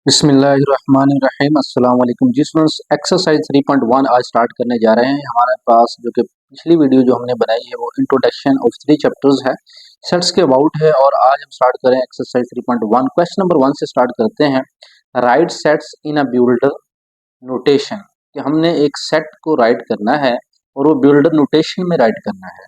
बिस्मिल्लाहिर्रहमानिर्रहीम अस्सलाम वालेकुम जी स्टूडेंट्स। एक्सरसाइज 3.1 आज स्टार्ट करने जा रहे हैं। हमारे पास जो कि पिछली वीडियो जो हमने बनाई है वो इंट्रोडक्शन ऑफ 3 चैप्टर्स है, सेट्स के अबाउट है। और आज हम स्टार्ट करें एक्सरसाइज 3.1। क्वेश्चन नंबर 1 से स्टार्ट करते हैं। Right sets in a builder notation, कि हमने एक सेट को राइट करना है और वो बिल्डर नोटेशन में राइट करना है।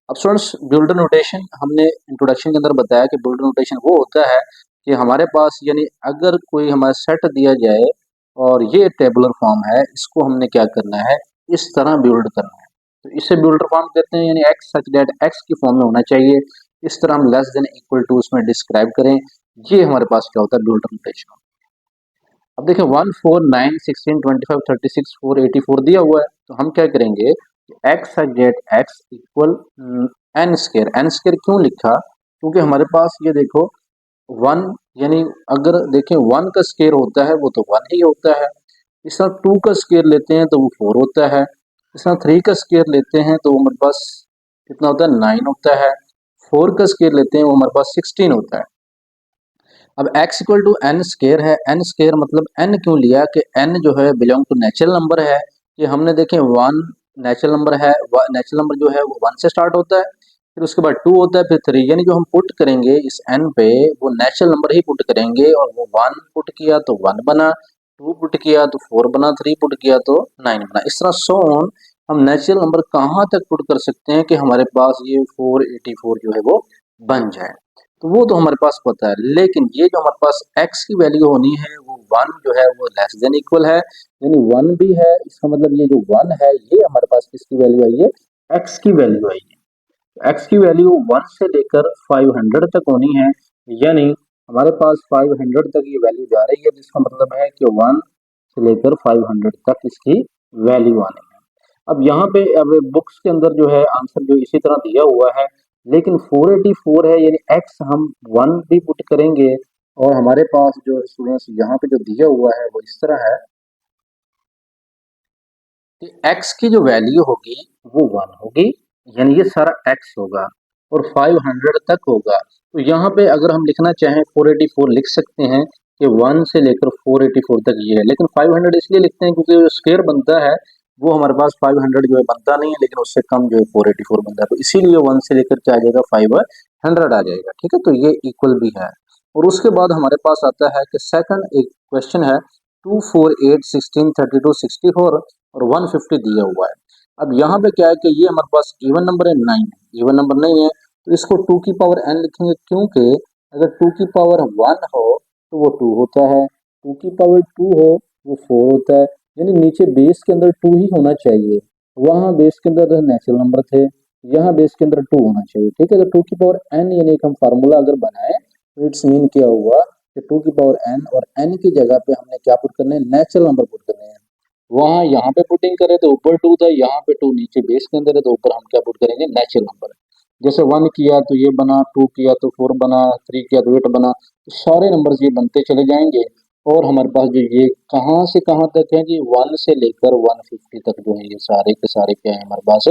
अब स्टूडेंट्स, बिल्डर नोटेशन हमने इंट्रोडक्शन के अंदर बताया कि बिल्डर नोटेशन वो होता है कि हमारे पास यानी अगर कोई हमारा सेट दिया जाए और ये टेबुलर फॉर्म है, इसको हमने क्या करना है, इस तरह बिल्ड करना है। तो इसे बिल्डर फॉर्म कहते हैं, यानी एक्स सच दैट एक्स की फॉर्म में होना चाहिए। इस तरह हम लेस देन इक्वल टू उसमें डिस्क्राइब करें। ये हमारे पास क्या होता है, बिल्डर नोटेशन। अब देखिए 1 4 9 16 25 36 4 84 दिया हुआ है, तो हम क्या करेंगे, x get x equal n square. N square क्यों लिखा, क्योंकि हमारे पास ये देखो वन, यानी अगर देखें वन का स्केयर होता है वो तो वन ही होता है। इस तरह टू का स्केयर लेते हैं तो वो फोर होता है। इस तरह थ्री का स्केयर लेते हैं तो वो हमारे पास कितना होता है, नाइन होता है। फोर का स्केयर लेते हैं वो हमारे पास 16 होता है। अब x equal to n square है। एन स्केयर मतलब n क्यों लिया कि n जो है बिलोंग टू नेचुरल नंबर है। ये हमने देखें वन नेचुरल नंबर है, नेचुरल नंबर जो है वो वन से स्टार्ट होता है, फिर उसके बाद टू होता है, फिर थ्री। यानी जो हम पुट करेंगे इस n पे वो नेचुरल नंबर ही पुट करेंगे। और वो वन पुट किया तो वन बना, टू पुट किया तो फोर बना, थ्री पुट किया तो नाइन बना। इस तरह सो ऑन हम नेचुरल नंबर कहाँ तक पुट कर सकते हैं कि हमारे पास ये 484 जो है वो बन जाए। तो वो तो हमारे पास पता है, लेकिन ये जो हमारे पास x की वैल्यू होनी है वो वन जो है वो लेस देन इक्वल है, यानी वन भी है। इसका मतलब ये जो वन है ये हमारे पास किसकी वैल्यू आई है, x की वैल्यू आई है। x की वैल्यू वन से लेकर 500 तक होनी है, यानी हमारे पास 500 तक ये वैल्यू जा रही है, जिसका मतलब है कि वन से लेकर 500 तक इसकी वैल्यू आनी है। अब यहाँ पे अब बुक्स के अंदर जो है आंसर जो इसी तरह दिया हुआ है, लेकिन 484 है, यानी x हम वन भी पुट करेंगे। और हमारे पास जो स्टूडेंट्स यहाँ पे जो दिया हुआ है वो इस तरह है कि x की जो वैल्यू होगी वो वन होगी, यानी ये सारा x होगा और 500 तक होगा। तो यहाँ पे अगर हम लिखना चाहें 484 लिख सकते हैं कि वन से लेकर 484 तक ये है, लेकिन 500 इसलिए लिखते हैं क्योंकि जो स्क्वायर बनता है वो हमारे पास 500 जो है बनता नहीं है, लेकिन उससे कम जो है 484 बनता है। तो इसीलिए वन से लेकर क्या आ जाएगा, 500 आ जाएगा। ठीक है, तो ये इक्वल भी है। और उसके बाद हमारे पास आता है कि सेकंड एक क्वेश्चन है, 2 4 8 16 32 64 और 150 दिया हुआ है। अब यहाँ पे क्या है कि ये हमारे पास इवन नंबर है, नाइन इवन नंबर नहीं है, तो इसको टू की पावर एन लिखेंगे, क्योंकि अगर टू की पावर वन हो तो वो टू होता है, टू की पावर टू हो वो फोर होता है। यानी नीचे बेस के अंदर टू ही होना चाहिए, वहाँ बेस के अंदर नेचुरल नंबर थे, यहाँ बेस के अंदर टू होना चाहिए। ठीक है, तो टू की पावर एन यानी एक हम फार्मूला अगर बनाए तो इट्स मीन क्या हुआ कि टू की पावर एन, और एन की जगह पे हमने क्या पुट करना है, नेचुरल नंबर पुट करने हैं। वहाँ यहाँ पे पुटिंग करें तो ऊपर टू था, यहाँ पे टू नीचे बेस के अंदर है, तो ऊपर हम क्या पुट करेंगे, नेचुरल नंबर। जैसे वन किया तो ये बना, टू किया तो फोर बना, थ्री किया तो एट बना, तो सारे नंबर्स ये बनते चले जाएंगे। और हमारे पास जो ये कहाँ से कहाँ तक है जी, वन से लेकर 150 तक जो है ये सारे के सारे क्या है हमारे पास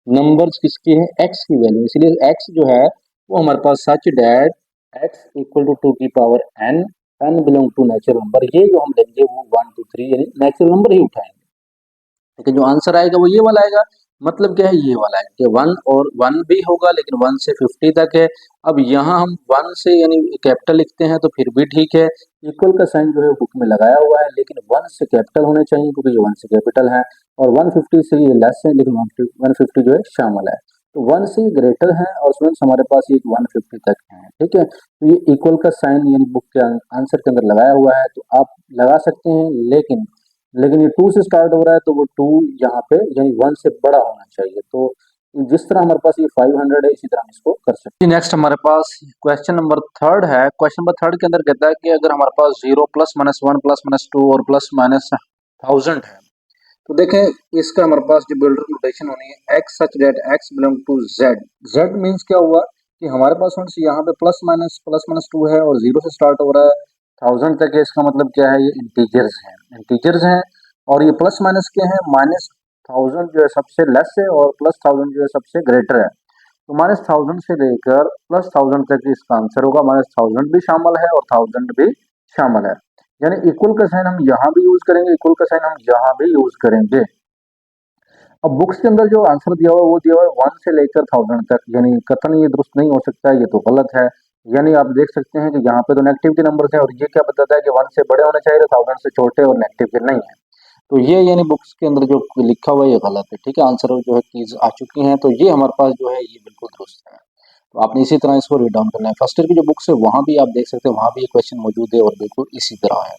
नंबर्स किसके हैं, एक्स की वैल्यू। इसलिए एक्स जो है वो हमारे पास such that x equal to two की power n, n belong to natural number. ये जो हम लेंगे वो वन टू थ्री यानी नेचुरल नंबर ही उठाएंगे, लेकिन जो आंसर आएगा वो ये वाला आएगा। मतलब क्या है, ये वाला है कि वन और वन भी होगा, लेकिन वन से 50 तक है। अब यहाँ हम वन से यानी कैपिटल लिखते हैं तो फिर भी ठीक है, इक्वल का साइन जो है बुक में लगाया हुआ है, लेकिन वन से कैपिटल होने चाहिए क्योंकि ये वन से कैपिटल है। और 150 से ये लेस है, लेकिन 150 जो है शामिल है, तो वन से ग्रेटर है। और स्टूडेंट्स हमारे पास ये 150 तक है। ठीक है, तो ये इक्वल का साइन यानी बुक के आंसर के अंदर लगाया हुआ है, तो आप लगा सकते हैं, लेकिन ये टू से स्टार्ट हो रहा है तो वो टू यहाँ पे यानी वन से बड़ा होना चाहिए। तो जिस तरह हमारे पास ये 500 है, इसी तरह हम इसको कर सकते हैं। नेक्स्ट हमारे पास क्वेश्चन नंबर थर्ड है। क्वेश्चन नंबर थर्ड के अंदर कहता है कि अगर हमारे पास zero plus minus one plus minus two और प्लस माइनस थाउजेंड है, तो देखें इसका हमारे पास जो बिल्डर नोटेशन होनी है, x such that x belong to Z. Z means क्या हुआ कि हमारे पास यहाँ पे प्लस माइनस टू है और जीरो से स्टार्ट हो रहा है, थाउजेंड तक है। इसका मतलब क्या है, ये इंटीजर्स हैं। और ये प्लस माइनस क्या है, माइनस थाउजेंड जो है सबसे लेस है और प्लस थाउजेंड जो है सबसे ग्रेटर है। तो माइनस थाउजेंड से लेकर प्लस थाउजेंड तक इसका आंसर होगा। माइनस थाउजेंड भी शामिल है और थाउजेंड भी शामिल है। यानी इक्वल का साइन हम यहाँ भी यूज करेंगे, इक्वल का साइन हम यहाँ भी यूज करेंगे। अब बुक्स के अंदर जो आंसर दिया हुआ है वो दिया हुआ है 1 से लेकर 1000 तक, यानी कतई ये दुरुस्त नहीं हो सकता, ये तो गलत है। यानी आप देख सकते हैं कि यहाँ पे तो नेगेटिव के नंबर है और ये क्या बताता है कि 1 से बड़े होने चाहिए, 1000 से छोटे और नेगेटिव के नहीं है। तो ये यानी बुक्स के अंदर जो लिखा हुआ है ये गलत है, ठीक है। आंसर जो है कीज आ चुकी हैं, तो ये हमारे पास जो है ये बिल्कुल दुरुस्त है। तो आपने इसी तरह इसको रीड डाउन करना है। फर्स्ट ईयर की जो बुक्स है वहां भी आप देख सकते हैं, वहां भी ये क्वेश्चन मौजूद है और बिल्कुल इसी तरह है।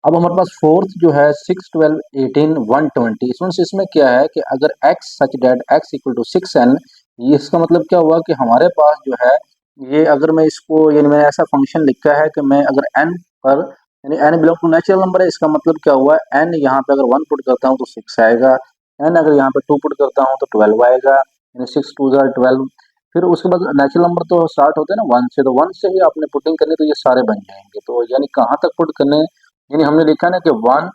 अब हमारे पास फोर्थ जो है 6, 12, 18, 120, इसमें क्या है कि अगर x such that x equal to 6n, ये इसका मतलब क्या हुआ कि हमारे पास जो है ये, अगर मैं इसको यानी मैंने ऐसा फंक्शन लिखा है कि मैं अगर n पर यानी n belong to natural number है, इसका मतलब क्या हुआ n यहाँ पे अगर 1 पुट करता हूँ तो 6 आएगा, n अगर यहाँ पे 2 पुट करता हूँ तो 12 आएगा, यानी 6 2 12। फिर उसके बाद नेचुरल नंबर तो स्टार्ट होते हैं ना 1 से, तो 1 से ही आपने पुटिंग करनी, तो ये सारे बन जाएंगे। तो यानी कहाँ तक पुट करने, यानी हमने लिखा ना कि 1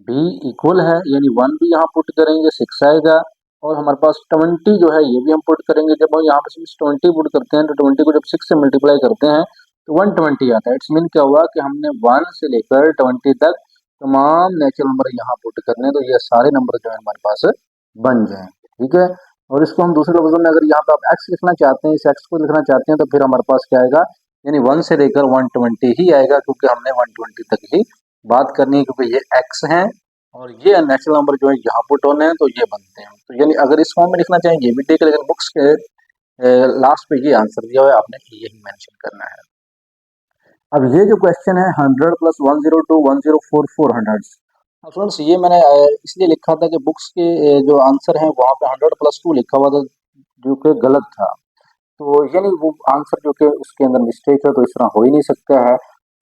भी इक्वल है, यानी 1 भी यहाँ पुट करेंगे 6 आएगा, और हमारे पास 20 जो है ये भी हम पुट करेंगे। जब हम यहाँ पे 20 पुट करते हैं तो 20 को जब 6 से मल्टीप्लाई करते हैं तो 120 आता है। इट्स मीन क्या हुआ कि हमने 1 से लेकर 20 तक तमाम नेचुरल नंबर यहाँ पुट करने हैं, तो ये सारे नंबर जो है हमारे पास बन जाएंगे, ठीक है। और इसको हम दूसरे लफ्जों में अगर यहाँ पे आप एक्स लिखना चाहते हैं, इस एक्स को लिखना चाहते हैं, तो फिर हमारे पास क्या आएगा, यानी 1 से लेकर 120 ही आएगा, क्योंकि हमने 120 तक ही बात करनी है, क्योंकि ये एक्स हैं और ये नेचुरल नंबर जो है यहाँ पुट होने हैं, तो ये बनते हैं। तो यानी अगर इस फॉर्म में लिखना चाहें ये भी ठीक है, लेकिन बुक्स के लास्ट पे ये आंसर दिया हुआ है, आपने यही मेंशन करना है। अब ये जो क्वेश्चन है 100 प्लस 102 104 400, फ्रेंड्स ये मैंने इसलिए लिखा था कि बुक्स के जो आंसर हैं वहाँ पे 100+2 लिखा हुआ था, जो कि गलत था। तो यानी वो आंसर जो कि उसके अंदर मिस्टेक है, तो इस तरह हो ही नहीं सकता है।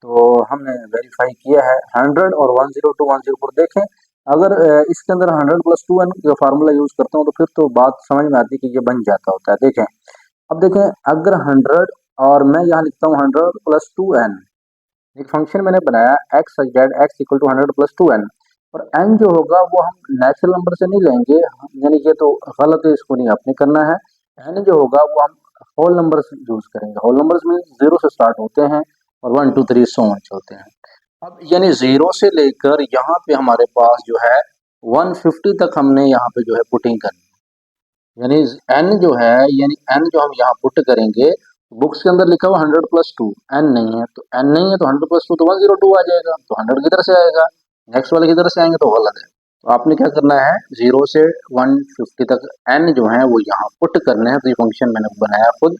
तो हमने वेरीफाई किया है 100 और 102 104। देखें, अगर इसके अंदर 100+2n का फार्मूला यूज करता हूँ तो फिर तो बात समझ में आती है कि ये बन जाता होता है। देखें, अब देखें, अगर 100 और मैं यहाँ लिखता हूँ 100+2n, एक फंक्शन मैंने बनाया x such that x equal to 100+2n, और n जो होगा वो हम नेचुरल नंबर से नहीं लेंगे, यानी ये तो गलत है, इसको नहीं आपने करना है। n जो होगा वो हम होल नंबर्स यूज करेंगे। होल नंबर्स में 0 से स्टार्ट होते हैं और 1 2 3 सो ऑन चलते हैं। अब यानी 0 से लेकर यहाँ पे हमारे पास जो है 150 तक हमने यहाँ पे जो है पुटिंग करनी है। यानी n जो है, यानी n जो हम यहाँ पुट करेंगे, बुक्स के अंदर लिखा हुआ 100+2, n नहीं है, तो n नहीं है तो 100+2 तो 102 आ जाएगा, तो 100 किधर से आएगा, नेक्स्ट वाले किधर से आएंगे, तो गलत है। तो आपने क्या करना है, 0 से 150 तक n जो है वो यहाँ पुट करने हैं। तो ये फंक्शन मैंने बनाया खुद।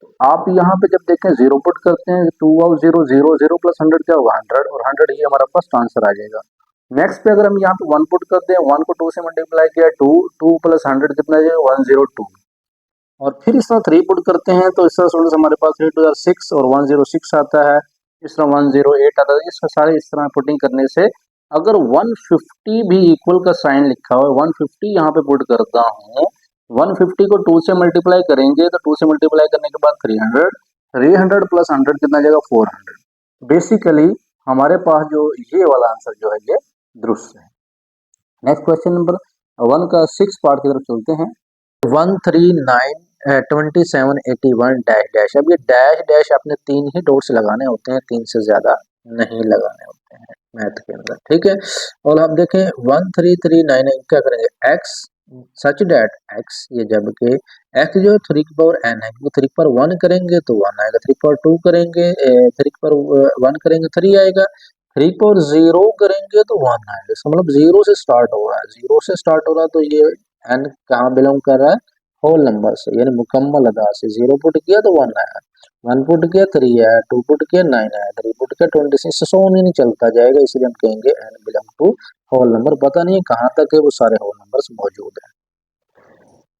तो आप यहाँ पे जब देखें 0 पुट करते हैं, 2 और 0 0 0 प्लस 100 क्या होगा 100, और 100 ही हमारा फर्स्ट आंसर आ जाएगा। नेक्स्ट पे अगर हम यहाँ पे 1 पुट करते हैं, 1 को 2 से मल्टीप्लाई किया, 2 2 प्लस 100 कितना है 102, और फिर इस तरह 3 पुट करते हैं तो इस तरह स्टूडेंट्स हमारे पास 3 2 6 और 106 आता है, इस तरह 108 आता है। इस सारे इस तरह पुटिंग करने से अगर 150 भी इक्वल का साइन लिखा हुआ है, 150 यहाँ पे पुट करता हूँ, 150 को 2 से मल्टीप्लाई करेंगे तो 2 से मल्टीप्लाई करने के बाद 300, 300 प्लस 100 कितना आ जाएगा 400। बेसिकली हमारे पास जो ये वाला आंसर जो है ये दुरुस्त है। नेक्स्ट क्वेश्चन नंबर 1 का 6 पार्ट की तरफ चलते हैं। 139 27 81 डैश डैश। अब ये डैश डैश आपने 3 ही डॉट्स लगाने होते हैं, 3 से ज्यादा नहीं लगाने होते हैं मैथ के अंदर, ठीक है। और आप देखें 1339 क्या करेंगे, एक्स सच डैट एक्स, ये जबकि एक्स जो है 3 की पावर n है, क्योंकि 3 की पावर 1 करेंगे तो 1 आएगा, 3 की पावर 2 करेंगे 3 की पावर 1 करेंगे 3 आएगा, 3 की पावर 0 करेंगे तो 1 आएगा। इसका मतलब 0 से स्टार्ट हो रहा है, 0 से स्टार्ट हो रहा है, तो ये n कहाँ बिलोंग कर रहा है, होल नंबर से, यानी मुकम्मल अदा से। 0 पुट किया तो 1 आया, 1 पुट किया 3 आया, 2 पुट किया 9 आया, 3 पुट किया 26, सो ही नहीं चलता जाएगा, इसलिए हम कहेंगे n belong to whole number. पता नहीं कहाँ तक है वो सारे होल नंबर्स मौजूद है।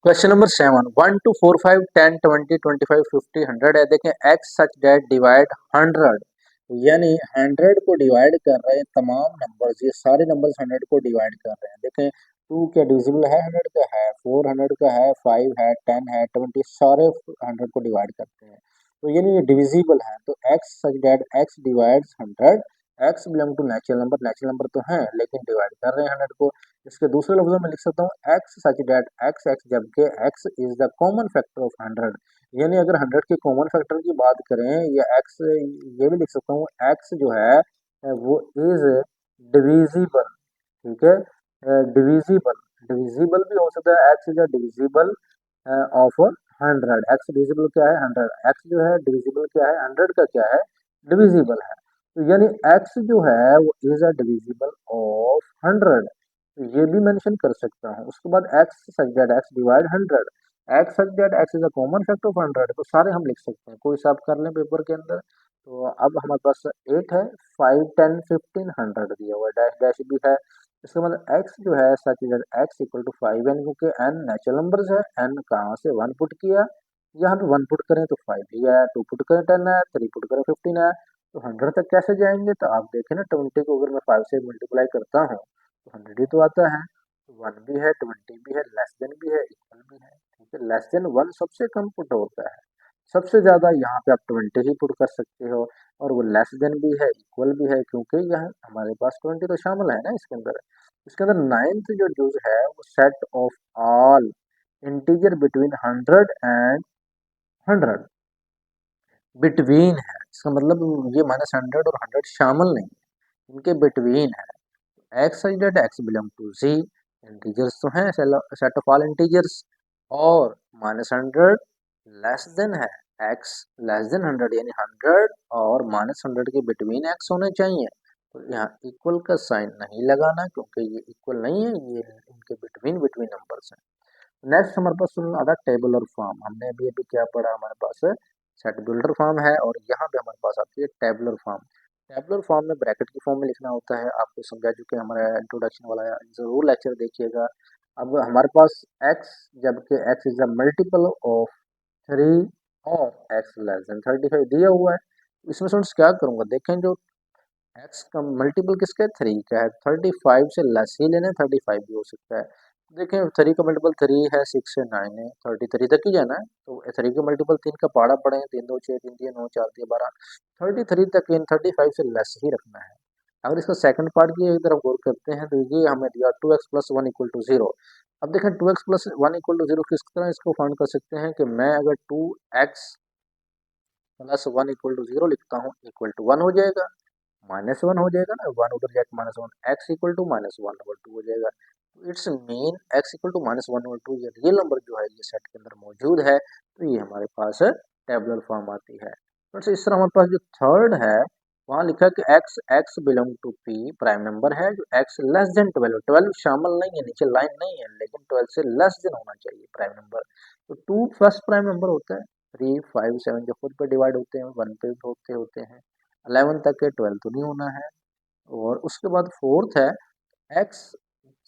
क्वेश्चन नंबर 7, 1 2 4 5 10 20 25 50 100 है। देखें एक्स सच डेट डिवाइड 100, यानी 100 को डिवाइड कर रहे हैं तमाम नंबर्स, ये सारे नंबर्स 100 को डिवाइड कर रहे हैं। देखें 2 क्या डिविजिबल है 100 का, है 4 100 का है, 5 है, 10 है, 20, सारे 100 को डिवाइड करते हैं, तो यानी ये डिविजिबल है। तो x such that x divides 100, x belong to natural number, natural number तो है लेकिन डिवाइड कर रहे हैं 100 को। इसके दूसरे लफ्जों में लिख सकता हूँ x such that x x, जबकि x is the common factor of 100, यानी अगर 100 के कॉमन फैक्टर की बात करें या एक्स, ये भी लिख सकता हूँ एक्स जो है वो इज डिविजिबल, ठीक है, डिविजिबल, डिविजिबल भी हो सकता है, x is a divisible of 100, x divisible क्या है 100, एक्स जो है डिविजिबल क्या है 100 का क्या है डिविजिबल है, तो यानी एक्स जो है वो इज अ डिविजिबल ऑफ 100, तो ये भी मेंशन कर सकता हूँ। उसके बाद x such that x divide 100, x such that x is a common factor of 100, तो सारे हम लिख सकते हैं, कोई सा आप कर लें पेपर के अंदर। तो अब हमारे पास 8 है, 5 10 15 100 दिया हुआ है, डैश डैश भी है। इसका मतलब एक्स जो है such that x equal to 5n, क्योंकि एन नेचुरल नंबर्स है, एन कहाँ से 1 पुट किया, यहाँ पे 1 पुट करें तो 5 ही आया, 2 पुट करें 10 है, 3 पुट करें 15 है, तो 100 तक कैसे जाएंगे, तो आप देखें ना 20 को अगर मैं 5 से मल्टीप्लाई करता हूँ तो 100 ही तो आता है, तो 1 भी है 20 भी है लेस देन भी है इक्वल भी है, ठीक है, लेस देन 1 सबसे कम पुट होता है, सबसे ज्यादा यहाँ पे आप 20 ही पुट कर सकते हो, और वो लेस देन भी है इक्वल भी है, क्योंकि यह हमारे पास 20 तो शामिल है ना इसके अंदर नाइन्थ जो यूज है वो set of all integer between 100 and 100 between है, इसका मतलब ये -100 और 100 शामिल नहीं है, इनके बिटवीन है, x such that x belong to Z, integers तो हैं सेट ऑफ ऑल इंटीजर्स, और -100 लेस देन है, एक्स लेस देन 100 यानी 100 और -100 के बिटवीन एक्स होने चाहिए, तो यहाँ इक्वल का साइन नहीं लगाना क्योंकि ये इक्वल नहीं है, ये इनके बिटवीन बिटवीन नंबर्स हैं। नेक्स्ट हमारे पास आता है टेबुलर फॉर्म, हमने अभी अभी क्या पढ़ा, हमारे पास सेट बिल्डर फॉर्म है, और यहाँ पे हमारे पास आती है टेबुलर फॉर्म। टेबुलर फॉर्म में ब्रैकेट की फॉर्म में लिखना होता है, आपको समझा चुके हमारा इंट्रोडक्शन वाला है, जरूर लेक्चर देखिएगा। अब हमारे पास x, जबकि x is a multiple of 3 और x लेस देन 35 दिया हुआ है, इसमें स्टूडेंट्स क्या करूंगा, देखें जो एक्स का मल्टीपल किसका है 3 का है, 35 से लेस ही लेना है, 35 भी हो सकता है, देखें 3 का मल्टीपल 3 है, 6 से 9 है, 33 तक ही जाना है, तो 3 का मल्टीपल 3 का पाड़ा पड़े, 3 2 6 3 3 9 4 3 12, 33 तक इन 35 से लेस ही रखना है। अगर इसका सेकंड पार्ट की एक तरफ गौर करते हैं तो ये हमें दिया 2x प्लस 1 इक्वल टू 0। अब देखें 2x प्लस 1 इक्वल टू 0 किस तरह इसको फाइंड कर सकते हैं, कि मैं अगर 2x प्लस 1 इक्वल टू 0 लिखता हूँ इक्वल टू 1 हो जाएगा, -1 हो जाएगा ना, 1 उधर जाके -1, एक्स इक्वल टू -1/2 हो जाएगा, तो it's mean x equal to -1/2, ये रियल नंबर जो है ये सेट के अंदर मौजूद है, तो ये हमारे पास टेबुलर फॉर्म आती है। तो इस तरह हमारे पास जो थर्ड है वहाँ लिखा है कि x x belong to P prime number है, जो एक्स लेस देन 12, 12 शामिल नहीं है, नीचे लाइन नहीं है, लेकिन 12 से लेस देन होना चाहिए प्राइम नंबर, तो 2 फर्स्ट प्राइम नंबर होता है, 3 5 7 जो खुद पे डिवाइड होते हैं 1 पे होते होते हैं, 11 तक है, 12 तो नहीं होना है, और उसके बाद फोर्थ है x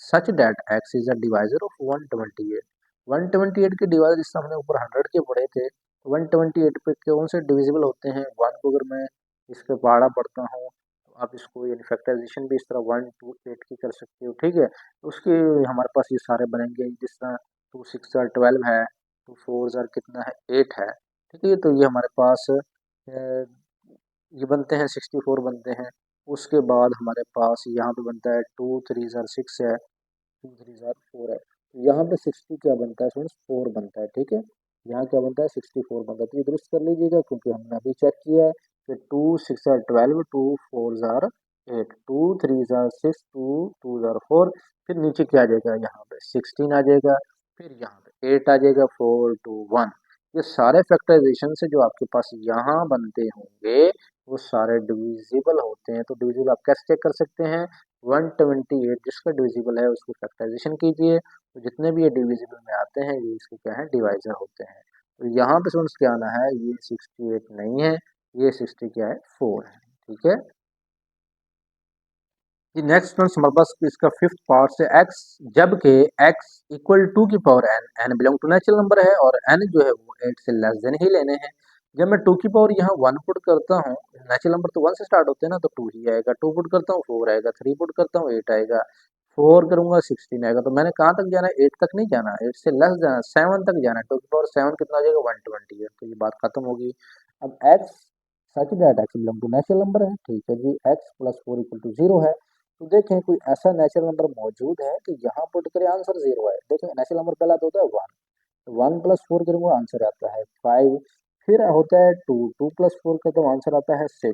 such that x is a divisor of 128, 128 के डिवाइजर जिस हमने ऊपर 100 के पढ़े थे, 128 पे कौन से डिविजिबल होते हैं, 1 को अगर मैं इसके पहाड़ा पढ़ता हूँ तो आप इसको यानी फैक्टराइजेशन भी इस तरह 1 2 8 की कर सकते हो, ठीक है, तो उसके हमारे पास ये सारे बनेंगे, जिस तरह 2 6 12 है, 2 4 कितना है 8 है, ठीक है, तो ये हमारे पास ये बनते हैं 64 बनते हैं। उसके बाद हमारे पास यहाँ पे बनता है 2 3 6 है, 2 3 4 है, तो यहाँ पे 60 क्या बनता है फ्रेंड्स 4 बनता है, ठीक है, यहाँ क्या बनता है 64 बनता है, तो ये दुरुस्त कर लीजिएगा क्योंकि हमने अभी चेक किया है कि 2 6 12, 2 4 8, 2 3 6, 2 2 4, फिर नीचे क्या आ जाएगा, यहाँ पे 16 आ जाएगा, फिर यहाँ पे 8 आ जाएगा, 4 2 1, ये सारे फैक्टराइजेशन से जो आपके पास यहाँ बनते होंगे वो सारे डिविजिबल होते हैं, तो डिविजिबल आप कैसे चेक कर सकते हैं, 128 जिसका डिविजिबल है उसको फैक्टराइजेशन कीजिए, तो जितने भी ये डिविजिबल में आते हैं ये इसके क्या है डिवाइजर होते हैं, तो यहाँ पे स्टूडेंट्स क्या आना है, ये 68 नहीं है, ये 60 क्या है 4 है, ठीक है जी। नेक्स्ट स्टूडेंट्स हमारे पास इसका फिफ्थ पार्ट से एक्स, जबकि एक्स इक्वल टू की power n, n belong to natural number है और एन जो है वो 8 से लेस देन ही लेने हैं, जब मैं 2 की पावर यहाँ 1 पुट करता हूँ, नेचुरल नंबर तो 1 से स्टार्ट होते हैं ना, तो 2 ही आएगा, 2 पुट करता हूँ 4 आएगा, 3 पुट करता हूँ 8 आएगा, 4 करूंगा 16 आएगा, तो मैंने कहाँ तक जाना है 8 तक नहीं जाना, 8 से लेस जाना, 7 तक जाना है, 2 की पावर 7 कितना हो जाएगा 128, तो ये बात खत्म होगी। अब x such that x belong to natural number है, ठीक है जी, एक्स प्लस 4 इक्वल टू 0 है, तो देखें कोई ऐसा नेचुरल नंबर मौजूद है कि यहाँ पुट करें आंसर 0 है, देखें नेचुरल नंबर पहला तो होता है 1, 1 प्लस 4 करूंगा आंसर आता है 5, फिर होता है 2, 2 प्लस 4 का तो आंसर आता है 6,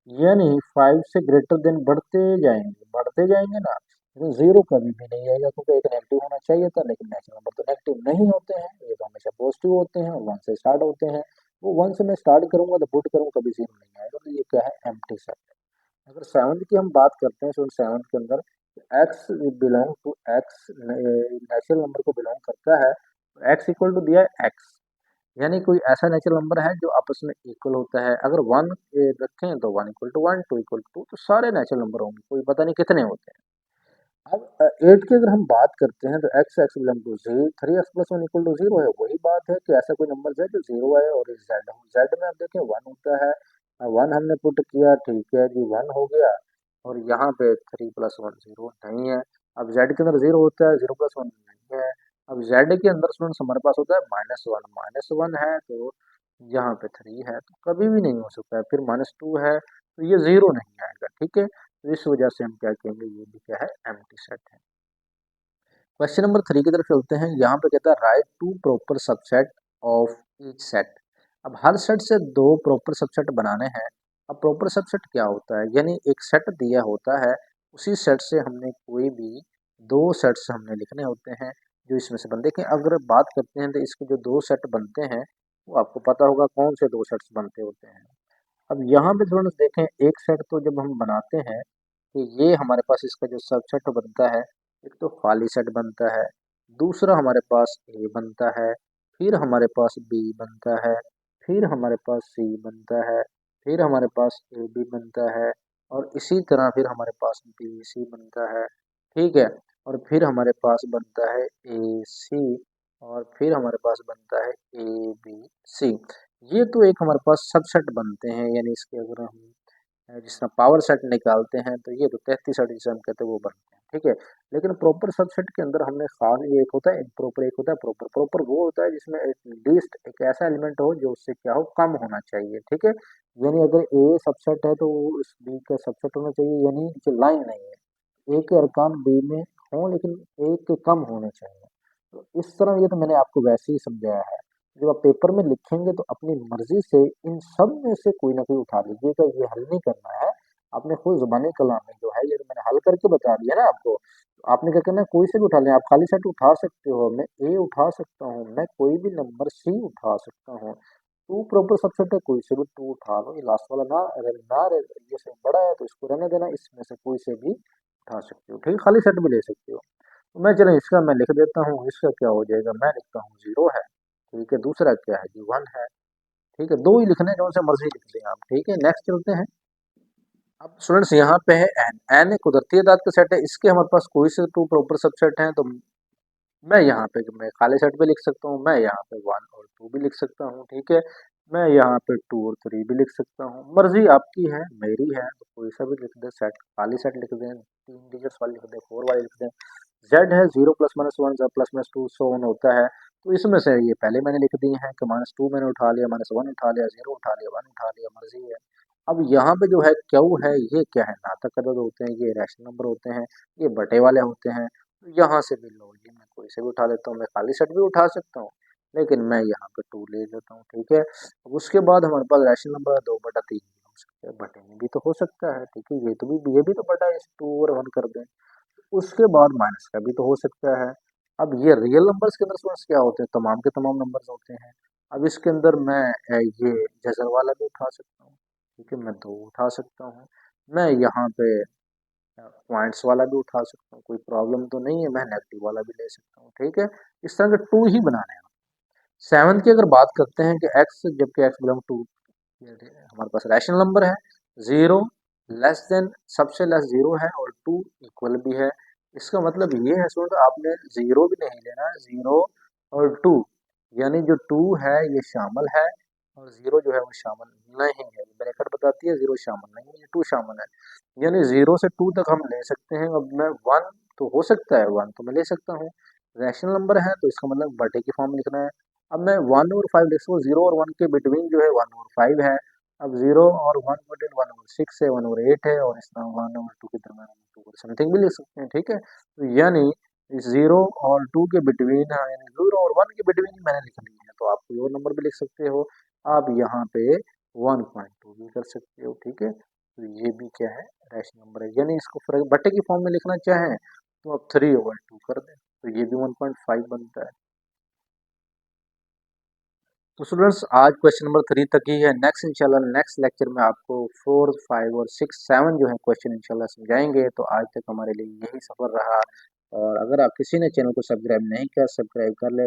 यानी 5 से ग्रेटर देन बढ़ते जाएंगे ना, लेकिन जीरो कभी भी नहीं आएगा, क्योंकि एक नेगेटिव होना चाहिए था, लेकिन नेचुरल नंबर तो नेगेटिव नहीं होते हैं, ये तो हमेशा पॉजिटिव होते हैं और वन से स्टार्ट होते हैं। वो वन से मैं स्टार्ट करूंगा तो पुट करूंगा, कभी जीरो नहीं आएगा, तो ये क्या है, एम्प्टी सेट। अगर सेवन्थ की हम बात करते हैं, तो सेवन्थ के अंदर x belong to x, natural number को बिलोंग करता है, एक्स इक्वल टू दिया है एक्स, यानी कोई ऐसा नेचुरल नंबर है जो आपस में इक्वल होता है। अगर वन रखें तो one equal to one, two equal two, तो सारे नेचुरल नंबर होंगे, कोई पता नहीं कितने होते हैं। अब एट की अगर हम बात करते हैं, तो x x belong to Z, three x plus one equal to zero है, वही बात है कि ऐसा कोई नंबर है जो जीरो है, और जेड हो, जेड में आप देखें वन होता है, वन हमने पुट किया, ठीक है जी, वन हो गया, और यहाँ पे थ्री प्लस वन जीरो नहीं है। अब जेड के अंदर जीरो होता है, जीरो प्लस वन नहीं है। अब जेड के अंदर स्टूडेंट्स हमारे पास होता है माइनस वन है, तो यहाँ पे थ्री है, तो कभी भी नहीं हो सकता है। फिर माइनस टू है, तो ये जीरो नहीं आएगा, ठीक है। तो इस वजह से हम क्या कहेंगे, ये भी क्या है, एम्प्टी सेट है। क्वेश्चन नंबर थ्री की तरफ चलते हैं। यहाँ पे कहता है write two proper subset of each set. अब हर सेट से दो प्रॉपर सबसेट बनाने हैं। अब प्रॉपर सबसेट क्या होता है, यानी एक सेट दिया होता है, उसी सेट से हमने कोई भी दो सेट्स हमने लिखने होते हैं, जो इसमें से बनते हैं। अगर बात करते हैं तो इसके जो दो सेट बनते हैं, वो आपको पता होगा कौन से दो सेट्स बनते होते हैं। अब यहाँ पे थोड़ा देखें, एक सेट तो जब हम बनाते हैं, तो ये हमारे पास इसका जो सबसेट बनता है, एक तो खाली सेट बनता है, दूसरा हमारे पास ए बनता है, फिर हमारे पास बी बनता है, फिर हमारे पास सी बनता है, फिर हमारे पास ए बी बनता है, और इसी तरह फिर हमारे पास बी सी बनता है, ठीक है। और फिर हमारे पास बनता है ए सी, और फिर हमारे पास बनता है ए बी सी। ये तो एक हमारे पास सबसेट बनते हैं, यानी इसके अगर हम जिस तरह पावर सेट निकालते हैं, तो ये तो 33 सेट जिसे हम कहते हैं वो बनते हैं, ठीक है। लेकिन प्रॉपर सबसेट के अंदर हमने खास, ये एक होता है इम्प्रॉपर, एक होता है प्रॉपर। प्रॉपर वो होता है जिसमें एटलीस्ट एक ऐसा एलिमेंट हो जो उससे क्या हो, कम होना चाहिए, ठीक है। यानी अगर ए सबसेट है, तो वो इस बी का सबसेट होना चाहिए, यानी जो लाइन नहीं है, ए के अरकान बी में हों, लेकिन ए के कम होने चाहिए। तो इस तरह ये तो मैंने आपको वैसे ही समझाया है। जब आप पेपर में लिखेंगे तो अपनी मर्जी से इन सब में से कोई ना कोई उठा लीजिएगा, ये हल नहीं करना है। आपने खुद ज़ुबानी कलाम में जो है, ये तो मैंने हल करके बता दिया ना आपको, तो आपने क्या करना है, कोई से भी उठा लें, आप खाली सेट उठा सकते हो, मैं ए उठा सकता हूँ, मैं कोई भी नंबर सी उठा सकता हूँ, टू प्रॉपर सबसेट है, कोई से भी टू उठा लो, ये लास्ट वाला ना, अगर ना ये से बड़ा है तो इसको रहने देना, इसमें से कोई से भी उठा सकते हो, ठीक है, खाली सेट भी ले सकते हो। तो मैं चलो इसका मैं लिख देता हूँ, इसका क्या हो जाएगा, मैं लिखता हूँ जीरो है, ठीक है, दूसरा क्या है जी, वन है, ठीक है, दो ही लिखने जो से मर्जी लिख दें आप, ठीक है। नेक्स्ट चलते हैं। अब स्टूडेंट्स यहाँ पे है एन, एन एक कुदरती तादाद का सेट है, इसके हमारे पास कोई से टू प्रॉपर सबसेट हैं, तो मैं यहाँ पे मैं खाली सेट भी लिख सकता हूँ, मैं यहाँ पे वन और टू भी लिख सकता हूँ, ठीक है। मैं यहाँ पे टू और थ्री भी लिख सकता हूँ, मर्जी आपकी है, मेरी है, तो कोई सा भी लिख दे, सेट खाली सेट लिख दें, तीन डिजिट्स वाली लिख दें, फोर वाली लिख दें। जेड है zero plus minus one, plus minus to, so on होता है। तो इसमें से ये पहले मैंने लिख दी है कि माइनस टू मैंने उठा लिया, माइनस वन उठा लिया, जीरो उठा लिया, वन उठा लिया, मर्जी है। अब यहाँ पे जो है क्यू है, ये क्या है, नातक अदद होते हैं, ये रैशनल नंबर होते हैं, ये बटे वाले होते हैं। तो यहाँ से भी लो जी, मैं कोई से भी उठा लेता हूँ, मैं खाली सेट भी उठा सकता हूँ, लेकिन मैं यहाँ पे टू ले लेता हूँ, ठीक है। अब उसके बाद हमारे पास रैशनल नंबर दो बटा तीन हो सकता है, बटे में भी तो हो सकता है, ठीक है, ये भी तो बटा है, इस टू और वन कर दें। उसके बाद माइनस का भी तो हो सकता है। अब ये रियल नंबर्स के अंदर स्टूडेंट्स क्या होते हैं, तमाम के तमाम नंबर्स होते हैं। अब इसके अंदर मैं ये जजर वाला भी उठा सकता हूँ, ठीक है, मैं दो उठा सकता हूँ, मैं यहाँ पे पॉइंट्स वाला भी उठा सकता हूँ, कोई प्रॉब्लम तो नहीं है, मैं नेगेटिव वाला भी ले सकता हूँ, ठीक है। इस तरह के टू ही बनाने हैं। सेवन की अगर बात करते हैं कि एक्स, जबकि एक्स बिलोंग टू, हमारे पास रैशनल नंबर है, जीरो लेस देन, सबसे लेस जीरो है, और टू इक्वल भी है। इसका मतलब ये है स्टूडेंट, आपने जीरो भी नहीं लेना है, जीरो और टू, यानी जो टू है ये शामिल है, और जीरो जो है वो शामिल नहीं है, ब्रैकेट बताती है जीरो शामिल नहीं है, ये टू शामिल है। यानी जीरो से टू तक हम ले सकते हैं। अब मैं वन तो हो सकता है, वन तो मैं ले सकता हूँ, रैशनल नंबर है, तो इसका मतलब बटे की फॉर्म लिखना है। अब मैं वन और फाइव लिख सकूँ, जीरो और वन के बिटवीन जो है वन और फाइव है। अब जीरो और वन बिटवीन वन और सिक्स है, वन और एट है, और इस तरह वन और टू के दरम्यान टू और समथिंग भी लिख सकते हैं, ठीक है। तो यानी इस जीरो और टू के बिटवीन, यानी जीरो और वन के बिटवीन ही मैंने लिख ली है, तो आप कोई और नंबर भी लिख सकते हो। आप यहाँ पे 1.2 भी कर सकते हो, ठीक है। तो ये भी क्या है, रैशनल नंबर है। यानी इसको बट्टे की फॉर्म में लिखना चाहें तो आप 3/2 कर दें, तो ये भी 1.5 बनता है। तो स्टूडेंट्स आज क्वेश्चन नंबर 3 तक ही है। नेक्स्ट इंशाल्लाह नेक्स्ट लेक्चर में आपको 4, 5 और 6, 7 जो है क्वेश्चन इंशाल्लाह समझाएंगे। तो आज तक हमारे लिए यही सफ़र रहा, और अगर आप किसी ने चैनल को सब्सक्राइब नहीं किया, सब्सक्राइब कर ले।